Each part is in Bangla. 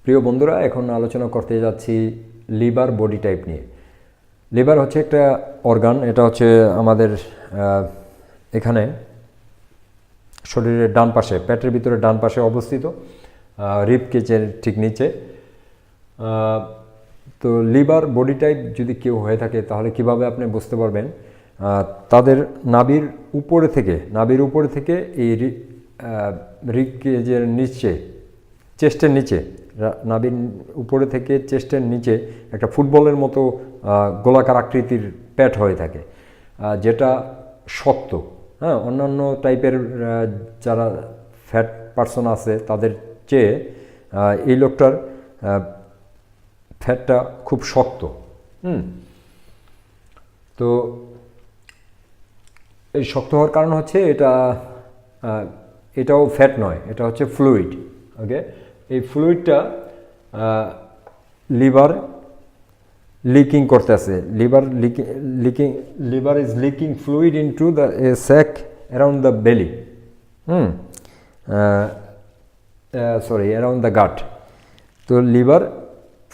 প্রিয় বন্ধুরা, এখন আলোচনা করতে যাচ্ছি লিভার বডি টাইপ নিয়ে। লিভার হচ্ছে একটা অর্গান, এটা হচ্ছে আমাদের এখানে শরীরের ডান পাশে, পেটের ভিতরে ডান পাশে অবস্থিত, রিব কেজের ঠিক নিচে। তো লিভার বডি টাইপ যদি কেউ হয়ে থাকে তাহলে কিভাবে আপনি বুঝতে পারবেন? তাদের নাভির উপরে থেকে এই রিব কেজের নিচে, চেস্টের নিচে, নাভির উপরে থেকে চেস্টের নিচে একটা ফুটবলের মতো গোলাকার আকৃতির প্যাট হয়ে থাকে, যেটা শক্ত। হ্যাঁ, অন্যান্য টাইপের যারা ফ্যাট পারসন আছে তাদের চেয়ে এই লোকটার ফ্যাটটা খুব শক্ত। তো এই শক্ত হওয়ার কারণ হচ্ছে এটাও ফ্যাট নয়, এটা হচ্ছে ফ্লুইড। ওকে, এই ফ্লুইডটা লিভার লিকিং করতেছে। Liver is leaking fluid into the sac around the belly, around the gut. তো লিভার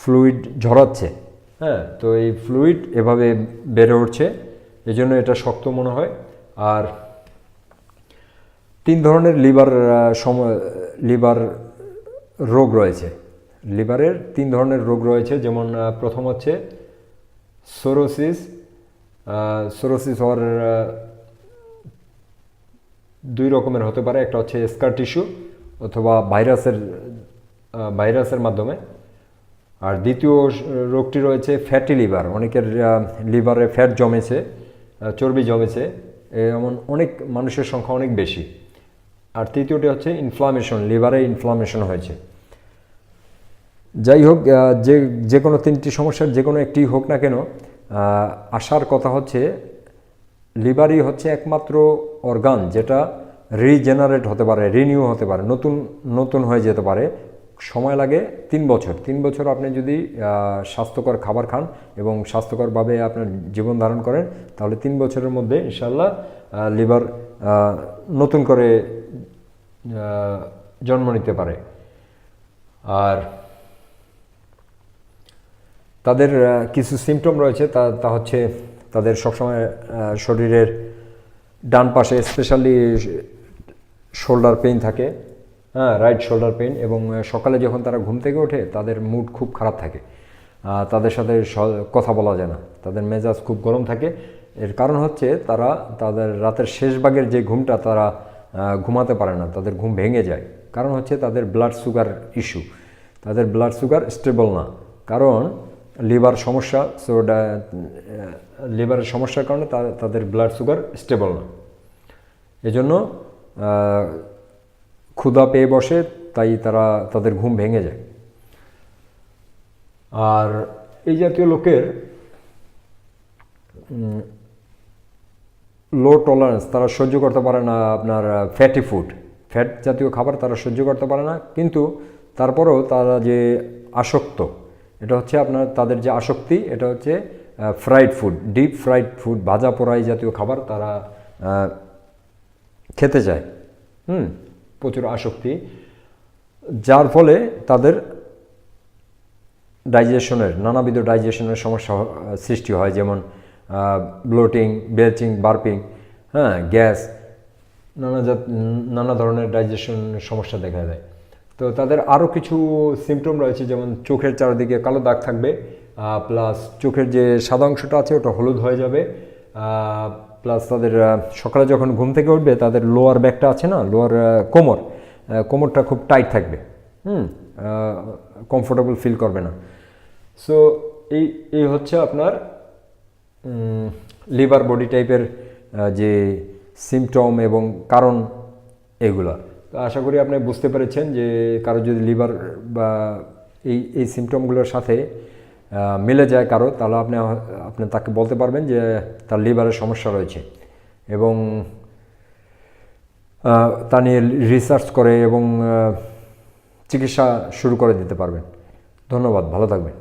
ফ্লুইড ঝরাচ্ছে। হ্যাঁ, তো এই ফ্লুইড এভাবে বেড়ে উঠছে, এই জন্য এটা শক্ত মনে হয়। আর 3 ধরনের লিভার রোগ রয়েছে। লিভারের 3 ধরনের রোগ রয়েছে, যেমন প্রথম হচ্ছে সোরোসিস। সোরোসিস হওয়ার 2 রকমের হতে পারে, একটা হচ্ছে স্কার টিস্যু অথবা ভাইরাসের মাধ্যমে। আর দ্বিতীয় রোগটি রয়েছে ফ্যাটি লিভার। অনেকের লিভারে ফ্যাট জমেছে, চর্বি জমেছে, এমন অনেক মানুষের সংখ্যা অনেক বেশি। আর তৃতীয়টি হচ্ছে ইনফ্লামেশন, লিভারে ইনফ্লামেশন হয়েছে। যাই হোক, যে কোনো 3টি সমস্যার যে কোনো একটি হোক না কেন, আসার কথা হচ্ছে লিভারই হচ্ছে একমাত্র অর্গান যেটা রিজেনারেট হতে পারে, রিনিউ হতে পারে, নতুন হয়ে যেতে পারে। সময় লাগে 3 বছর। 3 বছর আপনি যদি স্বাস্থ্যকর খাবার খান এবং স্বাস্থ্যকরভাবে আপনার জীবন ধারণ করেন, তাহলে 3 বছরের মধ্যে ইনশাল্লাহ লিভার নতুন করে জন্ম নিতে পারে। আর তাদের কিছু সিমটম রয়েছে, তা হচ্ছে তাদের সবসময় শরীরের ডান পাশে স্পেশালি শোল্ডার পেইন থাকে, হ্যাঁ, রাইট শোল্ডার পেইন। এবং সকালে যখন তারা ঘুম থেকে ওঠে তাদের মুড খুব খারাপ থাকে, তাদের সাথে কথা বলা যায় না, তাদের মেজাজ খুব গরম থাকে। এর কারণ হচ্ছে তাদের রাতের শেষ ভাগের যে ঘুমটা তারা ঘুমাতে পারে না, তাদের ঘুম ভেঙে যায়। কারণ হচ্ছে তাদের ব্লাড সুগার ইস্যু, তাদের ব্লাড সুগার স্টেবল না, কারণ লিভারের সমস্যার কারণে তাদের ব্লাড সুগার স্টেবল না। এজন্য ক্ষুধা পেয়ে বসে, তাই তাদের ঘুম ভেঙে যায়। আর এই জাতীয় লোকের লো টলারেন্স, তারা সহ্য করতে পারে না আপনার ফ্যাটি ফুড, ফ্যাট জাতীয় খাবার তারা সহ্য করতে পারে না। কিন্তু তারপরেও তারা যে আসক্ত, এটা হচ্ছে তাদের যে আসক্তি, এটা হচ্ছে fried food, deep fried food, ভাজা পোড়াই জাতীয় খাবার তারা খেতে চায়। প্রচুর আসক্তি, যার ফলে তাদের নানাবিধ ডাইজেশনের সমস্যা সৃষ্টি হয়, যেমন ব্লোটিং, বেলচিং, বার্পিং, হ্যাঁ, গ্যাস, নানা ধরনের ডাইজেশন সমস্যা দেখা দেয়। তো তাদের আরও কিছু সিমটম রয়েছে, যেমন চোখের চারিদিকে কালো দাগ থাকবে, প্লাস চোখের যে সাদা অংশটা আছে ওটা হলুদ হয়ে যাবে, প্লাস তাদের সকালে যখন ঘুম থেকে উঠবে তাদের লোয়ার ব্যাকটা আছে না, কোমরটা খুব টাইট থাকবে, কমফোর্টেবল ফিল করবে না। সো এই হচ্ছে আপনার লিভার বডি টাইপের যে সিমটম এবং কারণ এগুলা। তো আশা করি আপনি বুঝতে পেরেছেন যে কারো যদি লিভার বা এই সিমটমগুলোর সাথে মিলে যায় কারো, তাহলে আপনি তাকে বলতে পারবেন যে তার লিভারের সমস্যা রয়েছে, এবং তা নিয়ে রিসার্চ করে এবং চিকিৎসা শুরু করে দিতে পারবেন। ধন্যবাদ, ভালো থাকবেন।